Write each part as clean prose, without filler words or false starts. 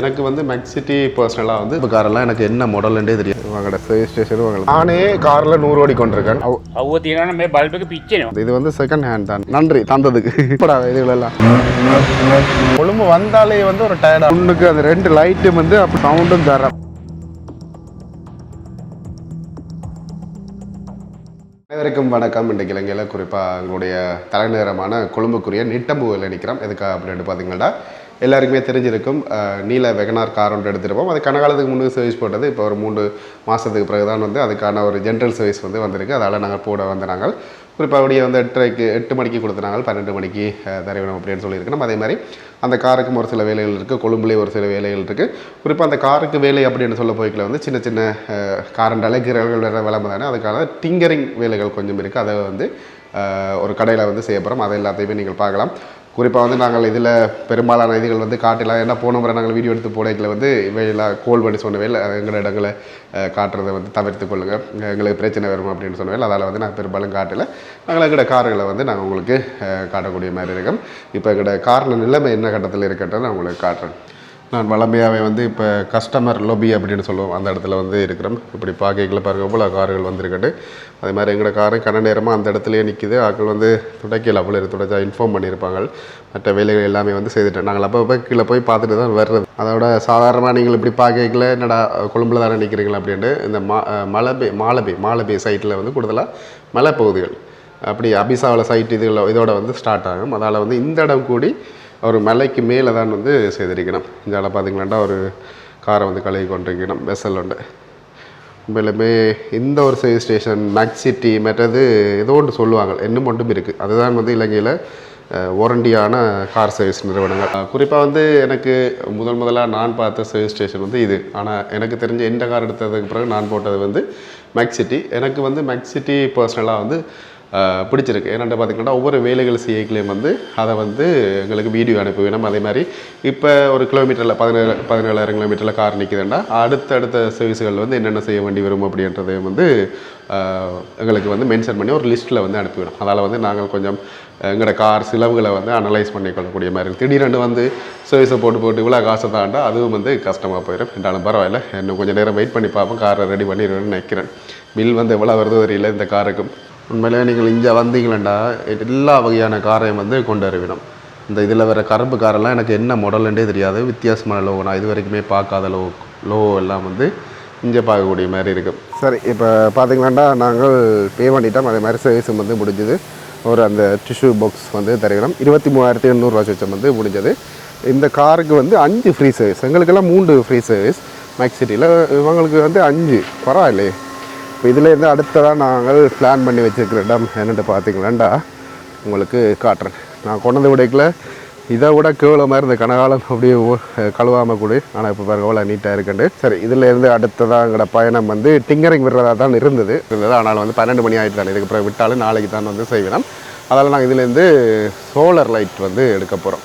எனக்கு வந்து மெக்சிட்டி பர்சனலாக வந்து இப்போ காரெல்லாம் எனக்கு என்ன மாடல்ன்றே தெரியும். வாங்கட சர்வீஸ் ஸ்டேஷன் வாங்கலாம். நானே காரில் 100 ஓடிக்கொண்டிருக்கேன். இது வந்து செகண்ட் ஹேண்ட் தான். நன்றி தந்ததுக்கு. இப்படா இதுகளெல்லாம் கொழும்பு வந்தாலே வந்து ஒரு டயர்டா ஒன்றுக்கு அந்த 2 லைட்டும் வந்து அப்போ சவுண்டும் தர. அனைவருக்கும் வணக்கம். இன்றைக்கு இலங்கையில் குறிப்பாக எங்களுடைய தலைநகரமான கொழும்புக்குரிய நிட்டம்புவில் நிற்கிறோம். எதுக்காக அப்படின்னு பார்த்தீங்கன்னா எல்லாருக்குமே தெரிஞ்சிருக்கும். நீல வெகனார் கார் ஒன்று எடுத்துருப்போம். அது கனகாலத்துக்கு முன்னே சர்வீஸ் போட்டது. இப்போ ஒரு 3 மாதத்துக்கு பிறகு தான் வந்து அதுக்கான ஒரு ஜென்ரல் சர்வீஸ் வந்து வந்திருக்கு. அதால் நாங்கள் போட வந்து நாங்கள் குறிப்பாக அப்படியே வந்து 8 மணிக்கு கொடுத்துனாங்க, 12 மணிக்கு தரவேணும் அப்படின்னு சொல்லியிருக்கணும். அதே மாதிரி அந்த காருக்கும் ஒரு சில வேலைகள் இருக்குது, கொழும்புலேயே ஒரு சில வேலைகள் இருக்குது. குறிப்பாக அந்த காருக்கு வேலை அப்படின்னு சொல்ல போய்க்கில் வந்து சின்ன சின்ன காரண்ட் அலைக்கிறவர்கள் வேறு விளம்பரம் தானே, அதுக்கான டிங்கரிங் வேலைகள் கொஞ்சம் இருக்குது. அதை வந்து ஒரு கடையில் வந்து செய்ய போகிறோம். அதை எல்லாத்தையுமே நீங்கள் பார்க்கலாம். குறிப்பாக வந்து நாங்கள் இதில் பெரும்பாலான இதுகள் வந்து காட்டலாம். ஏன்னா போன முறை நாங்கள் வீடியோ எடுத்து போடைக்கில் வந்து இவையெல்லாம் கோல் பண்ணி சொன்னவையில் எங்களோட இடங்களை காட்டுறதை வந்து தவிர்த்து கொள்ளுங்கள், எங்களுக்கு பிரச்சனை வரும் அப்படின்னு சொன்னவையில். அதால் வந்து நாங்கள் பெரும்பாலும் காட்டலை. நாங்கள் எங்களோட கார்களை வந்து நாங்கள் உங்களுக்கு காட்டக்கூடிய மாதிரி இருக்கோம். இப்போ எங்களோட காரில் நிலைமை என்ன கட்டத்தில் இருக்கட்டும் நான் உங்களுக்கு காட்டுறேன். நான் வளமையாகவே வந்து இப்போ கஸ்டமர் லொபி அப்படின்னு சொல்லுவோம், அந்த இடத்துல வந்து இருக்கிறோம். இப்படி பார்க்கல பாருங்க போல் கார்கள் வந்துருக்கட்டு. அதே மாதிரி எங்களோட காரும் கன நேரமாக அந்த இடத்துலையே நிற்கிது. ஆக்கள் வந்து துடைக்கல, அவ்வளோ துடைச்சா இன்ஃபார்ம் பண்ணியிருப்பாங்க. மற்ற வேலைகள் எல்லாமே வந்து செய்துட்டேன். நாங்கள் அப்போ கீழே போய் பார்த்துட்டு தான் வர்றது. அதோட சாதாரணமாக நீங்கள் இப்படி பார்க்கல என்னடா கொழும்பில் தானே நிற்கிறீங்களா அப்படின்ட்டு இந்த மாலபே சைட்டில் வந்து கூடுதலாக மலைப்பகுதிகள் அப்படி அபிசாவில் சைட் இதோட வந்து ஸ்டார்ட் ஆகும். அதால் வந்து இந்த இடம் கூடி ஒரு மலைக்கு மேலே தான் வந்து செய்திருக்கணும். இந்த இடம் பார்த்திங்களாண்டா ஒரு காரை வந்து கழுவி கொண்டிருக்கணும் வெசல் உண்டு. உண்மையிலுமே இந்த ஒரு சர்வீஸ் ஸ்டேஷன் மெக்சிட்டி மற்றது ஏதோ ஒன்று சொல்லுவாங்க, இன்னும் ஒன்றும் இருக்குது. அதுதான் வந்து இலங்கையில் வாரண்டியான கார் சர்வீஸ் நிறுவனங்கள். குறிப்பாக வந்து எனக்கு முதலாக நான் பார்த்த சர்வீஸ் ஸ்டேஷன் வந்து இது. ஆனால் எனக்கு தெரிஞ்ச எந்த கார் எடுத்ததுக்கு பிறகு நான் போட்டது வந்து மெக்சிட்டி. எனக்கு வந்து மெக்சிட்டி பர்சனலாக வந்து பிடிச்சிருக்கு. ஏன்னாட்டு பார்த்திங்கன்னா ஒவ்வொரு வேலைகள் செய்யக்கலையும் வந்து அதை வந்து எங்களுக்கு வீடியோ அனுப்பி வேணும். அதே மாதிரி இப்போ ஒரு கிலோமீட்டரில் 17,000 கிலோமீட்டரில் கார் நிற்குதுன்னா அடுத்த சர்வீஸுகள் வந்து என்னென்ன செய்ய வேண்டி வரும் அப்படின்றதையும் வந்து எங்களுக்கு வந்து மென்ஷன் பண்ணி ஒரு லிஸ்ட்டில் வந்து அனுப்பிவிடும். அதால் வந்து நாங்கள் கொஞ்சம் எங்களோட கார் செலவுகளை வந்து அனலைஸ் பண்ணிக்கொள்ளக்கூடிய மாதிரி இருக்குது. திடீரெண்டு வந்து சர்வீஸை போட்டு இவ்வளோ காசை தாண்டா அதுவும் வந்து கஷ்டமாக போயிடும். என்றாலும் பரவாயில்ல, இன்னும் கொஞ்சம் நேரம் வெயிட் பண்ணி பார்ப்போம். காரை ரெடி பண்ணிடுவேன்னு நினைக்கிறேன். பில் வந்து எவ்வளோ வருதோ தெரியல இந்த காருக்கும். உண்மையிலே நீங்கள் இங்கே வந்தீங்களா எல்லா வகையான காரையும் வந்து கொண்டு வருவிடும். இந்த இதில் வர கரும்பு காரெல்லாம் எனக்கு என்ன மாடல்ன்றே தெரியாது, வித்தியாசமான லோ. நான் இது வரைக்குமே பார்க்காத லோ எல்லாம் வந்து இங்கே பார்க்கக்கூடிய மாதிரி இருக்கும். சரி, இப்போ பார்த்தீங்களாண்டா நாங்கள் பே பண்ணிட்டோம். அதே மாதிரி சர்வீஸும் வந்து முடிஞ்சுது. ஒரு அந்த டிஷ்யூ பாக்ஸ் வந்து தருகிறோம். 23,800 சொச்சம் வந்து முடிஞ்சது. இந்த காருக்கு வந்து 5 ஃப்ரீ சர்வீஸ். எங்களுக்கெல்லாம் 3 ஃப்ரீ சர்வீஸ் மெக்சிட்டியில், இவங்களுக்கு வந்து 5. பரவாயில்லையே. இப்போ இதுலேருந்து அடுத்ததாக நாங்கள் பிளான் பண்ணி வச்சுருக்கிற இடம் என்னென்னு பார்த்தீங்களாண்டா உங்களுக்கு காட்டுறேன். நான் கொண்டு விடைக்கல இதை விட கேவலமாக இருந்த கனகாலம் அப்படியே கழுவாமல் கூட. ஆனால் இப்போ பாருங்க அவ்வளோ நீட்டாக இருக்குண்டு. சரி, இதிலேருந்து அடுத்ததாக எங்களோட பயணம் வந்து டிங்கரிங் விடுறதா தான் இருந்தது. ஆனால் வந்து 12 மணி ஆகிட்டு தானே, இதுக்கு பிறகு விட்டாலும் நாளைக்கு தான் வந்து செய்வேன். அதால் நாங்கள் இதுலேருந்து சோலார் லைட் வந்து எடுக்க போகிறோம்.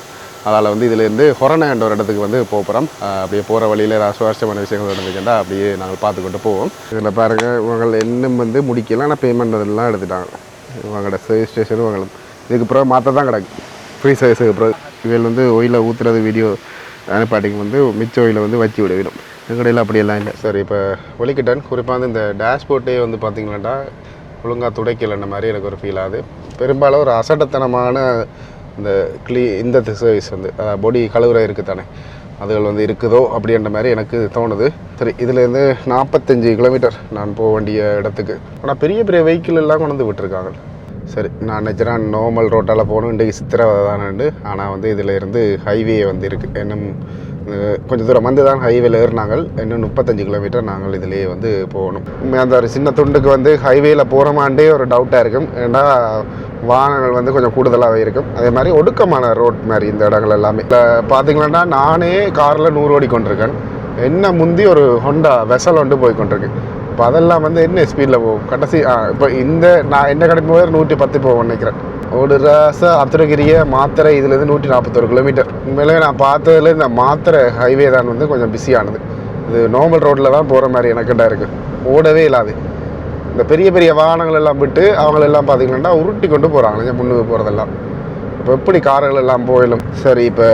அதால் வந்து இதுலேருந்து ஹொரனேன்ற ஒரு இடத்துக்கு வந்து போகிறோம். அப்படியே போகிற வழியில் சுவாரஸ்யமான விஷயங்கள் நடந்துக்கிட்டால் அப்படியே நாங்கள் பார்த்துக்கிட்டு போவோம். இதில் பாருங்கள் இவங்க இன்னும் வந்து முடிக்கலாம், ஆனால் பேமெண்ட் எல்லாம் எடுத்துட்டாங்க. இவங்களோட சர்வீஸ் ஸ்டேஷனும் இவங்களுக்கு இதுக்கு பிறகு மாற்ற தான் கிடக்கு ஃப்ரீ சர்வீஸுக்கு பிறகு. இவள் வந்து ஒயிலை ஊற்றுறது வீடியோ அனுப்பாட்டிக்கு வந்து மிச்ச ஒயிலை வந்து வச்சு விடவிடும். எங்கடையில் அப்படியெல்லாம் இல்லை. சரி, இப்போ ஒலிக்கிட்டேன். குறிப்பாக வந்து இந்த டேஷ்போர்ட்டே வந்து பார்த்திங்களாண்டா ஒழுங்காக துடைக்கலைன்ற மாதிரி எனக்கு ஒரு ஃபீல் ஆகுது. பெரும்பாலும் ஒரு அசட்டத்தனமான இந்த சர்வீஸ் வந்து பொடி கழுவுற இருக்குது தானே, அதுகள் வந்து இருக்குதோ அப்படின்ற மாதிரி எனக்கு தோணுது. சரி, இதுலேருந்து 45 கிலோமீட்டர் நான் போக வேண்டிய இடத்துக்கு. ஆனால் பெரிய வெஹிக்கிள் எல்லாம் கொண்டு வந்து விட்டுருக்காங்க. சரி, நான் நினச்சிறேன் நார்மல் ரோட்டால் போகணும், இன்றைக்கு சித்திரவதை தானேண்டு. ஆனால் வந்து இதில் இருந்து ஹைவே வந்து இருக்குது. இன்னும் கொஞ்சம் தூரம் வந்து தான் ஹைவேல ஏறினாங்க. இன்னும் 35 கிலோமீட்டர் நாங்கள் இதிலேயே வந்து போகணும். அந்த ஒரு சின்ன துண்டுக்கு வந்து ஹைவேல போகிறோமாண்டே ஒரு டவுட்டாக இருக்கும். ஏன்னா வாகனங்கள் வந்து கொஞ்சம் கூடுதலாகவே இருக்கும். அதே மாதிரி ஒடுக்கமான ரோட் மாதிரி இந்த இடங்கள் எல்லாமே. இல்லை பார்த்தீங்கன்னா நானே காரில் 100 ஓடிக்கொண்டிருக்கேன். என்ன முந்தி ஒரு ஹோண்டா வெசல் வந்து போய் கொண்டிருக்கு. இப்போ அதெல்லாம் வந்து என்ன ஸ்பீடில் போகும் கடைசி. இப்போ நான் என்ன கிடைக்கும் போது 110 போவோம் நினைக்கிறேன். ஒரு அத்திரகிரிய மாத்திரை இதுலேருந்து 141 கிலோமீட்டர். உண்மையிலே நான் பார்த்ததுல இந்த மாத்திரை ஹைவே தான் வந்து கொஞ்சம் பிஸியானது. இது நார்மல் ரோட்டில் தான் போகிற மாதிரி எனக்கிட்ட இருக்குது, ஓடவே இல்லாது. இந்த பெரிய வாகனங்கள் எல்லாம் விட்டு அவங்களெல்லாம் பார்த்திங்கன்னா உருட்டி கொண்டு போகிறாங்க முன்னுக்கு போகிறதெல்லாம். இப்போ எப்படி கார்கள் எல்லாம் போயிடும். சரி, இப்போ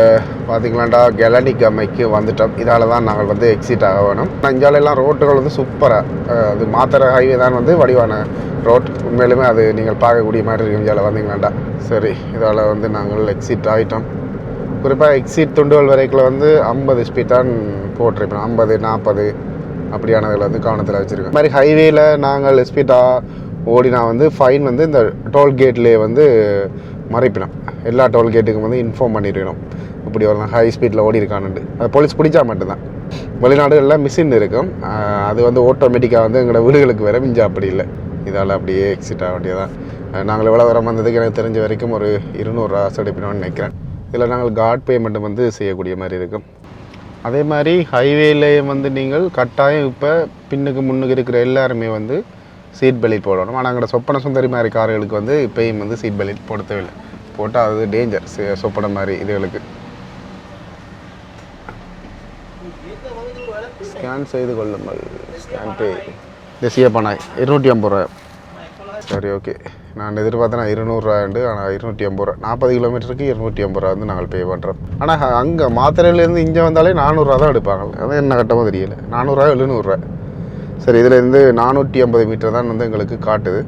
பார்த்தீங்களாண்டா கெலனிக் அம்மைக்கு வந்துட்டோம். இதால் தான் நாங்கள் வந்து எக்ஸிட் ஆக வேணும். இங்காலெல்லாம் ரோட்டுகள் வந்து சூப்பராக, அது மாத்திரை ஹைவே தான் வந்து வடிவான ரோட். உண்மையிலுமே அது நீங்கள் பார்க்கக்கூடிய மாதிரி இருக்கும் இங்கால வந்தீங்களாண்டா. சரி, இதால் வந்து நாங்கள் எக்ஸிட் ஆகிட்டோம். குறிப்பாக எக்ஸிட் துண்டுகள் வரைக்கும் வந்து 50 ஸ்பீட் தான் போட்டிருப்போம். 50, 40 அப்படியானதில் வந்து கவனத்தில் வச்சுருக்கோம். இது மாதிரி ஹைவேயில் நாங்கள் ஸ்பீடாக ஓடினா வந்து ஃபைன் வந்து இந்த டோல்கேட்லேயே வந்து மறைப்பினோம். எல்லா டோல்கேட்டுக்கும் வந்து இன்ஃபார்ம் பண்ணியிருக்கணும் இப்படி ஒரு ஹை ஸ்பீடில் ஓடி இருக்கானுண்டு. அது போலீஸ் பிடிச்சா மட்டும்தான். வெளிநாடுகளில் மிஷின் இருக்கும், அது வந்து ஆட்டோமேட்டிக்காக வந்து எங்களோட வீடுகளுக்கு வர மிஞ்சா அப்படி இல்லை. இதால் அப்படியே எக்ஸிட் ஆக வேண்டியதான். நாங்கள் எவ்வளோ வரம் வந்ததுக்கு எனக்கு தெரிஞ்ச வரைக்கும் ஒரு 200 ரூபா செடிப்பினோன்னு நினைக்கிறேன். இதில் நாங்கள் கார்ட் பேமெண்ட்டு வந்து செய்யக்கூடிய மாதிரி இருக்கும். அதே மாதிரி ஹைவேலேயும் வந்து நீங்கள் கட்டாயம் இப்போ பின்னுக்கு முன்னுக்கு இருக்கிற எல்லாருமே வந்து சீட் பெல்ட் போடணும். ஆனால் எங்களோட சொப்பன சுந்தரி மாதிரி கார்களுக்கு வந்து இப்போயும் வந்து சீட் பெல்ட் போட தேவையில்லை. போட்டால் அது டேஞ்சர். சொப்பன மாதிரி இதுகளுக்கு ஸ்கேன் செய்து கொள்ளுங்கள். ஸ்கேன் பே தேசிய பணம் 250 ரூபா. சரி, ஓகே. நான் எதிர்பார்த்தேன் 200 ரூபாண்டு, ஆனால் 250 ரூபா. 40 கிலோமீட்டருக்கு 250 ரூபா வந்து நாங்கள் பே பண்ணுறோம். ஆனால் அங்கே மாத்திரையிலேருந்து இங்கே வந்தாலே 400 ரூபா தான் எடுப்பாங்க. அது என்ன கட்டமோ தெரியல. 400 ரூபா 700 ரூபா. சரி, இதிலேருந்து 450 மீட்டர் தான் வந்து எங்களுக்கு காட்டுது.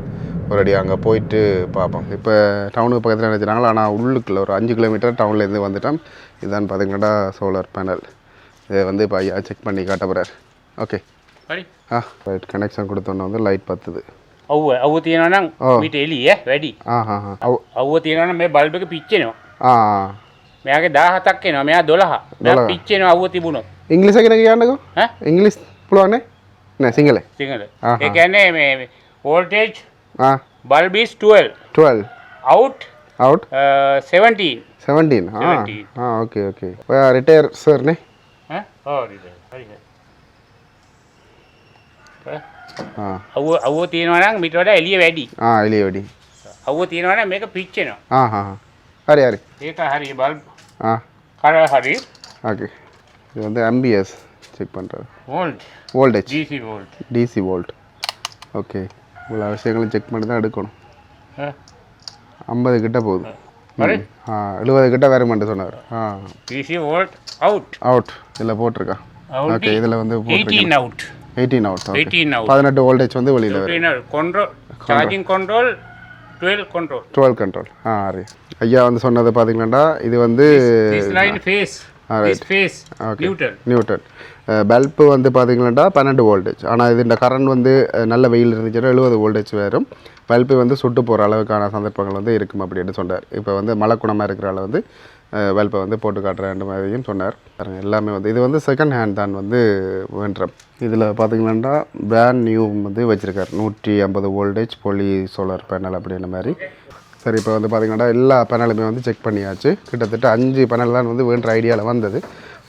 ஒரு அடி அங்கே போயிட்டு பார்ப்போம். இப்போ டவுனுக்கு பக்கத்தில் நினச்சினாங்களா, ஆனால் உள்ளுக்குள்ள ஒரு 5 கிலோமீட்டர் டவுன்லேருந்து வந்துட்டோம். இதுதான் பார்த்தீங்கன்னா சோலார் பேனல். இதை வந்து இப்போ ஐயா செக் பண்ணி காட்ட போகிறார். Okay, right. கனெக்ஷன் கொடுத்தோன்னே வந்து லைட் பத்துது. අව්ව තියෙනවා නම් මීට එළිය වැඩි. අව්ව තියෙනවා නම් මේ බල්බ් එක පිච්චෙනවා. මෙයාගේ 17ක් එනවා. මෙයා 12. මෙයා පිච්චෙනවා අව්ව තිබුණොත්. ඉංග්‍රීසි එක කියන්නකෝ. ඉංග්‍රීසි පුළුවන් නේ? නෑ, සිංහල. සිංහල. ඒ කියන්නේ මේ voltage bulb is 12. 12. Out 17. 17. Okay okay. Retire sir නේ? රිටයර්. හරි. අව්ව තියෙනවා නම් මීට වඩා එළිය වැඩි. එළිය වැඩි. අව්ව තියෙනවා නම් මේක පිච්චෙනවා. හරි හරි. ඒක හරි. බල්බ් කලර් හරි. ஓகே. இது வந்து ஆம்பியர்ஸ் செக் பண்ணுறது. Voltage DC volt. ஓகே, இவ்வளோ விஷயங்களும் செக் பண்ணி தான் எடுக்கணும். 50 கிட்ட போகுது. 70 கிட்ட வேறு மட்டும் சொன்னார். டிசி வோல்ட் அவுட் இதில் போட்டிருக்கா. ஓகே, இதில் வந்து 18 அவுட். 18 வோல்டேஜ் வந்து வெளியில் வரும். Control charging control 12 control. சரி, ஐயா வந்து சொன்னது பார்த்தீங்கன்னா இது வந்து நியூட்டன். பல்பு வந்து பார்த்தீங்கன்னா 12 வோல்டேஜ். ஆனால் இது இந்த கரண்ட் வந்து நல்ல வெயில் இருந்துச்சுன்னா 70 வோல்டேஜ் வரும். பல்பு வந்து சுட்டு போகிற அளவுக்கான சந்தர்ப்பங்கள் வந்து இருக்கும் அப்படின்னு சொன்னார். இப்போ வந்து மழை குணமாக இருக்கிற அளவு வந்து பல்பை வந்து போட்டு காட்டுற மாதிரியும் சொன்னார். எல்லாமே வந்து இது வந்து செகண்ட் ஹேண்ட் தான் வந்து வேண்டுறோம். இதில் பார்த்தீங்கன்னா பிராண்ட் நியூ வந்து வச்சுருக்கார். 150 வோல்டேஜ் பொலி சோலார் பேனல் அப்படின்ற மாதிரி. சரி, இப்போ வந்து பார்த்திங்கன்னா எல்லா பேனலுமே வந்து செக் பண்ணியாச்சு. கிட்டத்தட்ட 5 பேனல் தான் வந்து வேண்ட ஐடியாவில் வந்தது.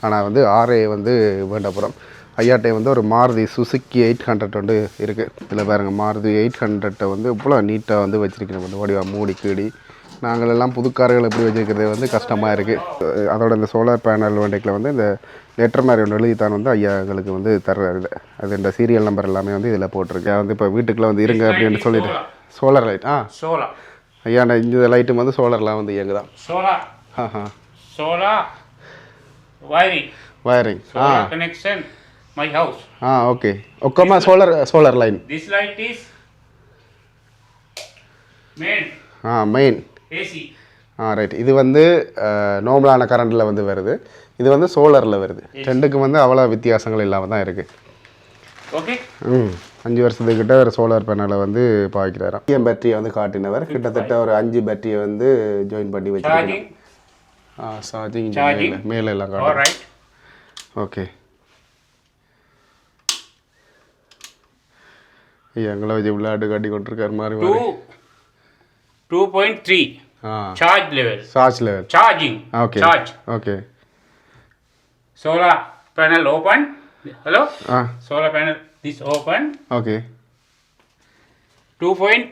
ஆனால் வந்து 6 வந்து வேண்டப்புறம். ஐயாட்டை வந்து ஒரு மாருதி சுசுக்கி 800 வந்து இருக்குது. இதில் பாருங்கள், மாருதி 800 வந்து இவ்வளோ நீட்டாக வந்து வச்சுருக்கணும். வந்து வடிவா மூடி கீடி. நாங்கள் எல்லாம் புதுக்கார்கள் எப்படி வச்சுருக்கிறது வந்து கஷ்டமாக இருக்குது. அதோட இந்த சோலார் பேனல் வண்டிக்கில் வந்து இந்த லெட்டர் மாதிரி ஒன்று எழுதி தான் வந்து ஐயா எங்களுக்கு வந்து தர்றாரு. அது இந்த சீரியல் நம்பர் எல்லாமே வந்து இதில் போட்டிருக்கு. வந்து இப்போ வீட்டுக்குள்ளே வந்து இருங்க அப்படின்னு சொல்லிட்டு சோலார் லைட். சோலார் ஐயா, இந்த லைட்டு வந்து சோலார்லாம் வந்து இயங்குதான். Solar wiring connection my house. Okay. ஒக்கமா solar line. This light is main AC. Right. இது வந்து நார்மலான கரண்டில் வந்து வருது. இது வந்து சோலாரில் வருது. ரெண்டுக்கு வந்து அவ்வளோ வித்தியாசங்கள் இல்லாமல் தான் இருக்குது. ஓகே. 5 வருஷத்துக்கிட்ட ஒரு சோலார் பேனலை வந்து பாய்க்கிறாராம். பேட்டரியை வந்து காட்டினவர் கிட்டத்தட்ட ஒரு 5 பேட்டரியை வந்து ஜாயின் பண்ணி வச்சுருக்காங்க. சார்ஜிங் மேலே எல்லாம் காட்டுறேன். ஓகே. எங்களை வச்சு விளையாட்டு காட்டி கொண்டிருக்காரு மாதிரி. 2.3 charge level. Charging. Okay. Okay. solar panel open. Hello. Solar panel this open. Okay. 2.7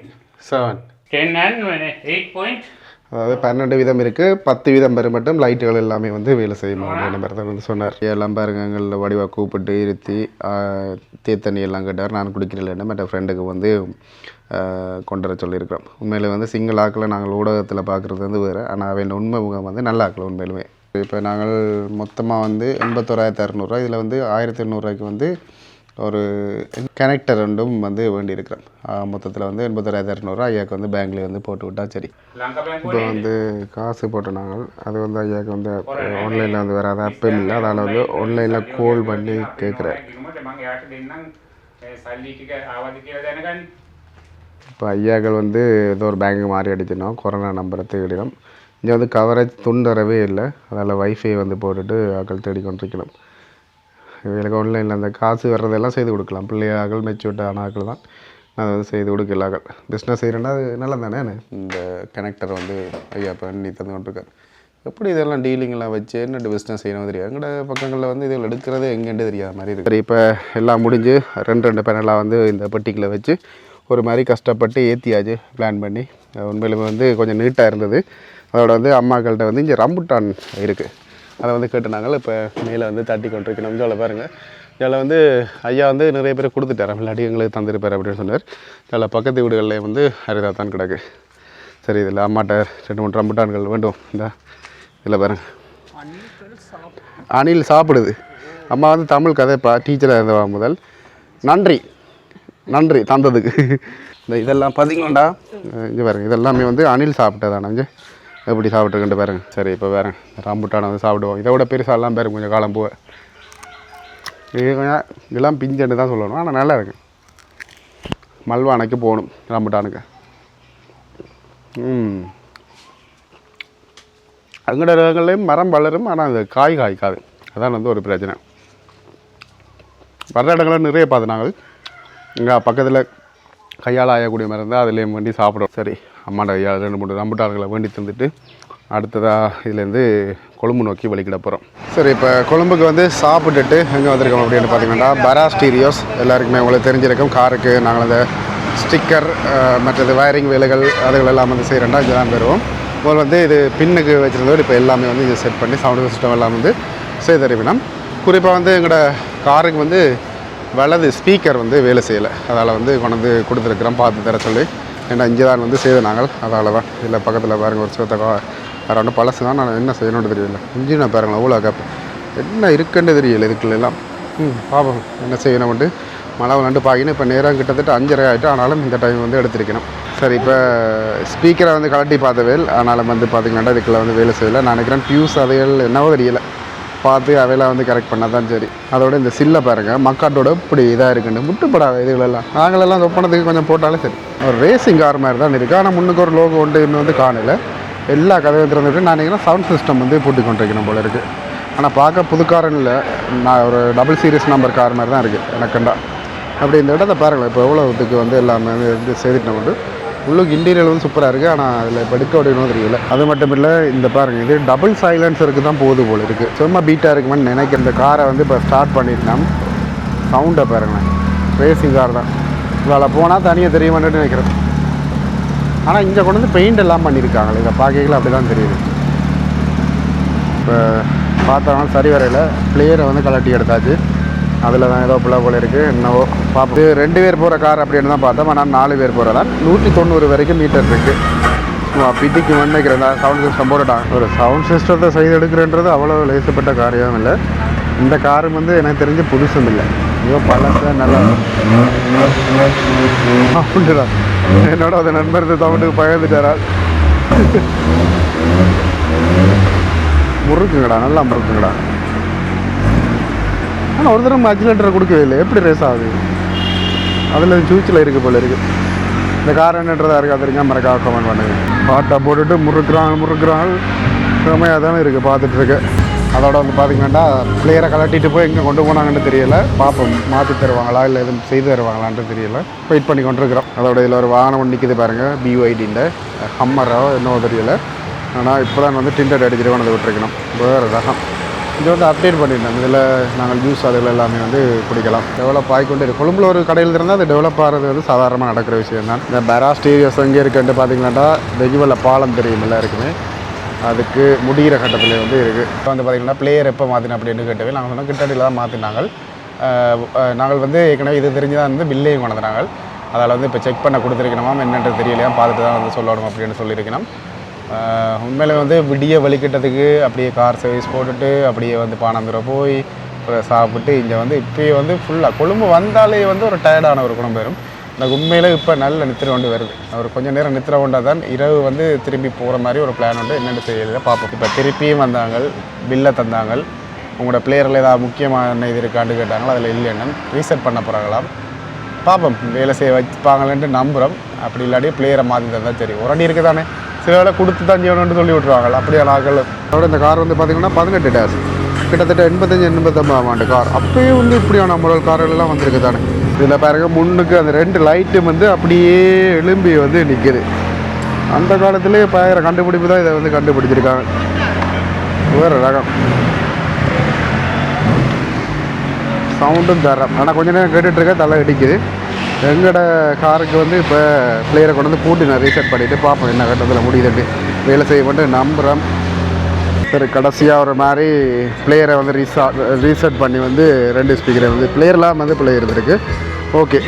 7 10 and 8 point. அதாவது 12 வீதம் இருக்குது, 10 வீதம் பேர் மட்டும் லைட்டுகள் எல்லாமே வந்து வேலை செய்யும் அப்படின்ற மாதிரி தான் வந்து சொன்னார். எல்லாம் பாருங்க எங்களில் வடிவாக கூப்பிட்டு இருத்தி தீத்தண்ணி எல்லாம் கேட்டார். நான் குடிக்கிறேன் மற்ற ஃப்ரெண்டுக்கு வந்து கொண்டு வர சொல்லியிருக்கிறோம். உண்மையில் வந்து சிங்கிள் ஆக்கில் நாங்கள் ஊடகத்தில் பார்க்குறது வந்து வேறு, ஆனால் அவன் உண்மை முகம் வந்து நல்லா ஆக்கல உண்மையிலுமே. இப்போ நாங்கள் மொத்தமாக வந்து 81,600 இதில் வந்து 1,800 வந்து ஒரு கனெக்டர் ரெண்டும் வந்து வேண்டியிருக்கிறோம். மொத்தத்தில் வந்து 81,600 ஐயாவுக்கு வந்து பேங்க்லேயே வந்து போட்டு விட்டா சரி. இப்போ வந்து காசு போட்டு நாங்கள் அது வந்து ஐயாவுக்கு வந்து ஆன்லைனில் வந்து வேறு ஆப்பும் இல்லை, அதனால் வந்து ஆன்லைனில் கால் பண்ணி கேட்குறேன். இப்போ ஐயாக்கள் வந்து ஏதோ ஒரு பேங்க் மாறி அடிச்சினோம், கொரோனா நம்பரை தேடினோம். இங்கே வந்து கவரேஜ் துண்டறவே இல்லை, அதனால் வைஃபை வந்து போட்டுட்டு ஆக்கள் தேடிக்கொண்டிருக்கணும். இவங்களுக்கு ஆன்லைனில் அந்த காசு வர்றதெல்லாம் செய்து கொடுக்கலாம். பிள்ளையாக்கள் மெச்சூர்ட் ஆனாக்கள் தான் அதை வந்து செய்து கொடுக்கலாக்கள். பிஸ்னஸ் செய்கிறேன்னா அது நல்லா தானே. இந்த கனெக்டர் வந்து ஐயா பண்ணி தந்து கொண்டிருக்காரு. எப்படி இதெல்லாம் டீலிங்கெல்லாம் வச்சு என்னட்டு பிஸ்னஸ் செய்யணும் தெரியாது. எங்கள்ட பக்கங்களில் வந்து இதில் எடுக்கிறதே எங்கேண்டு தெரியாத மாதிரி இருக்குது. சரி, இப்போ எல்லாம் முடிஞ்சு 2 பேனலாக வந்து இந்த பெட்டிக்கில் வச்சு ஒரு மாதிரி கஷ்டப்பட்டு ஏற்றியாச்சு பிளான் பண்ணி. உண்மையிலுமே வந்து கொஞ்சம் நீட்டாக இருந்தது. அதோட வந்து அம்மாக்கள்கிட்ட வந்து இங்கே ரம்புட்டான் இருக்குது, அதை வந்து கேட்டுனாங்க. இப்போ மேலே வந்து தட்டி கொண்டிருக்கணும். இதில் பாருங்கள், இதில் வந்து ஐயா வந்து நிறைய பேர் கொடுத்துட்டார், இல்லாட்டி எங்களுக்கு தந்துருப்பார் அப்படின்னு சொன்னார். இதில் பக்கத்து வீடுகளில் வந்து அரிதாக தான் கிடக்கு. சரி, இதில் அம்மாட்ட 2-3 ரம்புட்டான்கள் வேண்டும். இந்த இதில் பாருங்கள், அணில் சாப்பிடுது. அம்மா வந்து தமிழ் கதைப்பா, டீச்சராக இருந்தவா முதல். நன்றி நன்றி தந்ததுக்கு. இந்த இதெல்லாம் பார்த்தீங்களாண்டா, இங்கே பாருங்க, இதெல்லாமே வந்து அணில் சாப்பிட்டதானே. இங்கே எப்படி சாப்பிட்ருக்கிட்டு பாருங்க. சரி, இப்போ பாருங்க ராம்புட்டானை வந்து சாப்பிடுவோம். இதை விட பெருசாலாம் பாருங்க, கொஞ்சம் காலம் போக இது கொஞ்சம் இதெல்லாம் பிஞ்சன்னு தான் சொல்லணும், ஆனால் நல்லா இருக்கு. மல்வானைக்கு போகணும் ராம்புட்டானுக்கு. அங்கட இடங்கள்லேயும் மரம் வளரும், ஆனால் அந்த காய் காய்க்காது. அதான் வந்து ஒரு பிரச்சனை. வர்ற இடங்களில் நிறைய பார்த்து நாங்கள் இங்கே பக்கத்தில் கையால் ஆயக்கூடிய மாதிரி இருந்தால் அதுலேயும் வேண்டி சாப்பிடுவோம். சரி, அம்மாண்ட கையால் 2-3 ரம்புட்டான்களை வேண்டி தந்துட்டு அடுத்ததாக இதுலேருந்து கொழும்பு நோக்கி வலிக்கிட போகிறோம். சரி, இப்போ கொழும்புக்கு வந்து சாப்பிட்டுட்டு எங்கே வந்திருக்கோம் அப்படின்னு பார்த்தீங்கன்னா பரா ஸ்டீரியோஸ். எல்லாருக்குமே உங்களுக்கு தெரிஞ்சிருக்கும். காருக்கு நாங்கள் அந்த ஸ்டிக்கர் மற்றது வயரிங் வேலைகள் அதுகள் எல்லாம் வந்து செய்கிறேன்டா இங்கே தான் பெறுவோம். முதல் வந்து இது பின்னுக்கு வச்சுருந்தோடு இப்போ எல்லாமே வந்து இதை செட் பண்ணி சவுண்ட் சிஸ்டம் எல்லாம் வந்து செய்தறிவினோம். குறிப்பாக வந்து எங்களோட காருக்கு வந்து வலது ஸ்பீக்கர் வந்து வேலை செய்யலை, அதால் வந்து கொண்டு கொடுத்துருக்குறோம் பார்த்து தர சொல்லி. ஏன்னா இங்கே தான் வந்து செய்த நாங்கள், அதால் தான். இல்லை பக்கத்தில் பாருங்கள் ஒரு சிவத்த வேறு ஒன்றும் பழசு தான், நான் என்ன செய்யணும்னு தெரியல. இன்ஜினை பாருங்களேன் அவ்வளோ கேப் என்ன இருக்குன்னு தெரியல இதுக்குள்ளெல்லாம். பாப்போம் என்ன செய்யணும்ட்டு. மழை விளாண்டு பார்க்கணும். இப்போ நேரம் கிட்டத்தட்ட 5:30 ஆகிட்டு, ஆனாலும் இந்த டைம் வந்து எடுத்திருக்கணும். சரி, இப்போ ஸ்பீக்கரை வந்து கலட்டி பார்த்தவேல், ஆனாலும் வந்து பார்த்திங்கன்னா இதுக்குள்ளே வந்து வேலை செய்யலை. நான் நினைக்கிறேன் ஃபியூஸ் அதைகள் என்னவோ தெரியலை, பார்த்து அவையெல்லாம் வந்து கரெக்ட் பண்ணால் தான் சரி. அதோட இந்த சில்லை பாருங்கள் மக்காட்டோட இப்படி இதாக இருக்குன்னு முட்டுப்படாத இதுகளெல்லாம் நாங்களெல்லாம் ஒப்பனத்துக்கு கொஞ்சம் போட்டாலே சரி. ஒரு ரேசிங் கார் மாதிரி தான் இருக்குது, ஆனால் முன்னுக்கு ஒரு லோகோ ஒன்று இன்னும் வந்து காணல. எல்லா கதையும் திறந்துட்டு நான் நினைக்கிறேன் சவுண்ட் சிஸ்டம் வந்து போட்டு கொண்டிருக்கணும் போல இருக்குது. ஆனால் பார்க்க புதுக்காரன் இல்லை, நான் ஒரு டபுள் சீரிஸ் நம்பர் கார் மாதிரி தான் இருக்குது எனக்குண்டா. அப்படி இந்த இடத்த பாருங்களேன், இப்போ எவ்வளோ இதுக்கு வந்து எல்லாமே வந்து செய்துட்டு கொண்டு உள்ளுக்கு இன்டீரியல் வந்து சூப்பராக இருக்குது. ஆனால் அதில் இப்போ எடுக்க அப்படின்னும் தெரியல. அது மட்டும் இல்லை, இந்த பாருங்கள் இது டபுள் சைலன்சருக்கு தான் போகுது போல் இருக்குது. சும்மா பீட்டாக இருக்குமான்னு நினைக்கிறேன். இந்த காரை வந்து இப்போ ஸ்டார்ட் பண்ணிட்டோம். சவுண்டை பாருங்களேன், ரேசிங் கார் தான். இதில் போனால் தனியாக தெரியுமான்னு நினைக்கிறேன். ஆனால் இங்கே கொண்டு வந்து பெயிண்ட் எல்லாம் பண்ணியிருக்காங்களே, இதை பார்க்கல அப்படி தான் தெரியுது. இப்போ பார்த்தோம்னா சரி வரையில் பிளேயரை வந்து கலட்டி எடுத்தாச்சு. அதில் தான் ஏதோ பிள்ளை போல இருக்குது, என்னவோ பார்ப்போம். 2 பேர் போகிற கார் அப்படின்னு தான் பார்த்தோம், ஆனால் 4 பேர் போகிறதான். 190 வரைக்கும் மீட்டர் இருக்குது. பிடிக்கு நினைக்கிறேன் சவுண்ட் சிஸ்டம் போட்டுட்டான். ஒரு சவுண்ட் சிஸ்டத்தை செய்து எடுக்கிறன்றது அவ்வளோ லேசப்பட்ட காரியம் இல்லை. இந்த காரும் வந்து எனக்கு தெரிஞ்சு புதுசும் இல்லை, ஏதோ பழச நல்லா அப்படின்றா. என்னோட அந்த நண்பர் தமிழுக்கு பகிர்ந்துட்டாரா. முறுக்குங்கடா, நல்லா முறுக்குங்கடா. ஆனால் ஒரு தடவை அக்சிலேட்டரை கொடுக்கவே இல்லை, எப்படி ரேஸ் ஆகுது? அதில் சூச்சில் இருக்குது போல இருக்குது. இந்த கார் என்னன்றதாக இருக்குது, அது இருக்காமல் மறக்காம கமெண்ட் பண்ணுங்க. பாட்டை போட்டுட்டு முறுக்குறாங்க செம்மையாக தானே இருக்குது பார்த்துட்ருக்கு. அதோட வந்து பார்த்திங்கன்னா பிளேயரை கலட்டிட்டு போய் எங்கே கொண்டு போனாங்கன்னு தெரியல. பார்ப்போம், மாற்றி தருவாங்களா இல்லை எதுவும் செய்து தருவாங்களான்ட்டு தெரியல. வெயிட் பண்ணி கொண்டிருக்கிறோம். அதோட இதில் ஒரு வாகனம் ஒன்று நிற்கிது பாருங்கள், BYD ஹம்மரோ என்னவோ தெரியல. ஆனால் இப்போ தான் வந்து டிண்டட் அடிச்சுட்டு கொண்டு விட்டுருக்கணும். வேறு ரகம் இது வந்து அப்டேட் பண்ணிட்டோம். இதில் நாங்கள் ஜூஸ் அதுகள் எல்லாமே வந்து குடிக்கலாம். டெவலப் ஆகிக்கொண்டு இருக்கு. கொழும்புல ஒரு கடையில் இருந்தால் அது டெவலப் ஆகிறது வந்து சாதாரணமாக நடக்கிற விஷயம் தான். இந்த பெரா ஸ்டீரியோஸ் எங்கே இருக்குன்ட்டு பார்த்தீங்கன்னா வெகுவல பாலம் தெரியும் எல்லாருக்குமே. அதுக்கு முடிகிற கட்டத்தில் வந்து இருக்குது. இப்போ வந்து பார்த்திங்கன்னா பிளேயர் எப்போ மாற்றினோம் அப்படின்னு கேட்டவே நாங்கள் சொன்னோம் கிட்டடியில் தான் மாற்றினாங்க. நாங்கள் வந்து ஏற்கனவே இது தெரிஞ்சு தான் வந்து பில்லையும் கொண்டுறாங்க. அதில் வந்து இப்போ செக் பண்ண கொடுத்துருக்கணுமா என்னன்றது தெரியலையா பார்த்துட்டு தான் வந்து சொல்லணும் அப்படின்னு சொல்லியிருக்கணும். உண்மையிலே வந்து விடிய வலிக்கிட்டதுக்கு அப்படியே கார் சர்வீஸ் போட்டுட்டு அப்படியே வந்து பானந்துரை போய் சாப்பிட்டு இங்கே வந்து இப்போயே வந்து ஃபுல்லாக கொழும்பு வந்தாலே வந்து ஒரு டயர்டான ஒரு குணம் வரும். எனக்கு உண்மையிலே இப்போ நல்ல நித்திரை கொண்டு வருது. ஒரு கொஞ்சம் நேரம் நித்திரை கொண்டால் தான் இரவு வந்து திரும்பி போகிற மாதிரி ஒரு பிளான் உண்டு. என்னென்னு செய்யலை பார்ப்போம். இப்போ திருப்பியும் வந்தாங்க, பில்லை தந்தாங்க. உங்களோட பிளேயரில் ஏதாவது முக்கியமான இது இருக்கான்னு கேட்டாங்களோ அதில் இல்லைன்னு ரீசெட் பண்ண போகிறாங்களாம். பார்ப்போம், வேலை செய்ய வச்சுப்பாங்களேன்ட்டு நம்புகிறோம். அப்படி இல்லாட்டி பிளேயரை மாற்றி தந்தால் சரி. ஒரு அடி இருக்குது தானே, சில வேலை கொடுத்து தான் செய்யணும்னு சொல்லி விட்ருவாங்க. அப்படியே நாங்கள் அதோட இந்த கார் வந்து பார்த்திங்கன்னா 18 டேஸ் கிட்டத்தட்ட 85-89 ஆண்டு கார். அப்போயே வந்து இப்படியான நம்மளோட கார்களெல்லாம் வந்திருக்கு தானே. இதில் பாருங்க முன்னுக்கு அந்த 2 லைட்டும் வந்து அப்படியே எலும்பி வந்து நிற்கிது. அந்த காலத்திலே பயங்கர கண்டுபிடிப்பு தான் இதை வந்து கண்டுபிடிச்சிருக்காங்க. வேறு ரகம் சவுண்டும் தரம். ஆனால் கொஞ்சம் நேரம் கேட்டுட்ருக்க தலை அடிக்குது. எங்களோட காருக்கு வந்து இப்போ பிளேயரை கொண்டு வந்து பூட்டி நான் ரீசெட் பண்ணிவிட்டு பார்ப்போம் என்ன கட்டத்தில் முடியுதுட்டு வேலை செய்ய மட்டும் நம்புகிறோம். சரி, கடைசியாக ஒரு மாதிரி பிளேயரை வந்து ரீசெட் பண்ணி வந்து 2 ஸ்பீக்கரை வந்து பிளேயர்லாம் வந்து பிளேயர் இருந்திருக்கு. ஓகே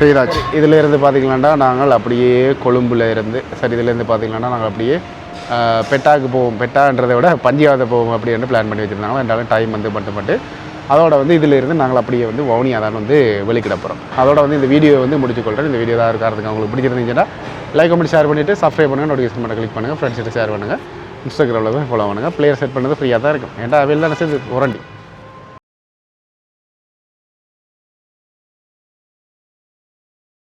செய்தாச்சு. இதில் இருந்து பார்த்திங்களாண்டா நாங்கள் அப்படியே கொழும்பில் இருந்து இதுலேருந்து பார்த்திங்களாண்டா நாங்கள் அப்படியே பெட்டாவுக்கு போவோம். பெட்டான்றதை விட பஞ்சியாவது போவோம் அப்படின்னு பிளான் பண்ணி வச்சுருந்தாங்க. ரெண்டாலும் டைம் வந்து மட்டும் அதோட வந்து இதில் இருந்து நாங்கள் அப்படியே வந்து வவுனியா தான் வந்து வெளிக்கிட போகிறோம். அதோட வந்து இந்த வீடியோ வந்து முடிச்சுக்கொள்கிறேன். இந்த வீடியோ தான் இருக்கிறதுக்கு உங்களுக்கு பிடிச்சிருந்துச்சுன்னா லைக் கமெண்ட் ஷேர் பண்ணிவிட்டு சப்ஸ்கிரைப் பண்ணுங்கள், நோட்டிஃபிகேஷன் பண்ண கிளிக் பண்ணுங்கள், ஃப்ரெண்ட்ஸ்கிட்ட ஷேர் பண்ணுங்கள், இன்ஸ்டாகிராமில் போய் ஃபாலோ பண்ணுங்கள். பிளேயர் செட் பண்ணது ஃப்ரீயாக தான் இருக்கும். ஏன்டா வெளில செய்து உரண்டி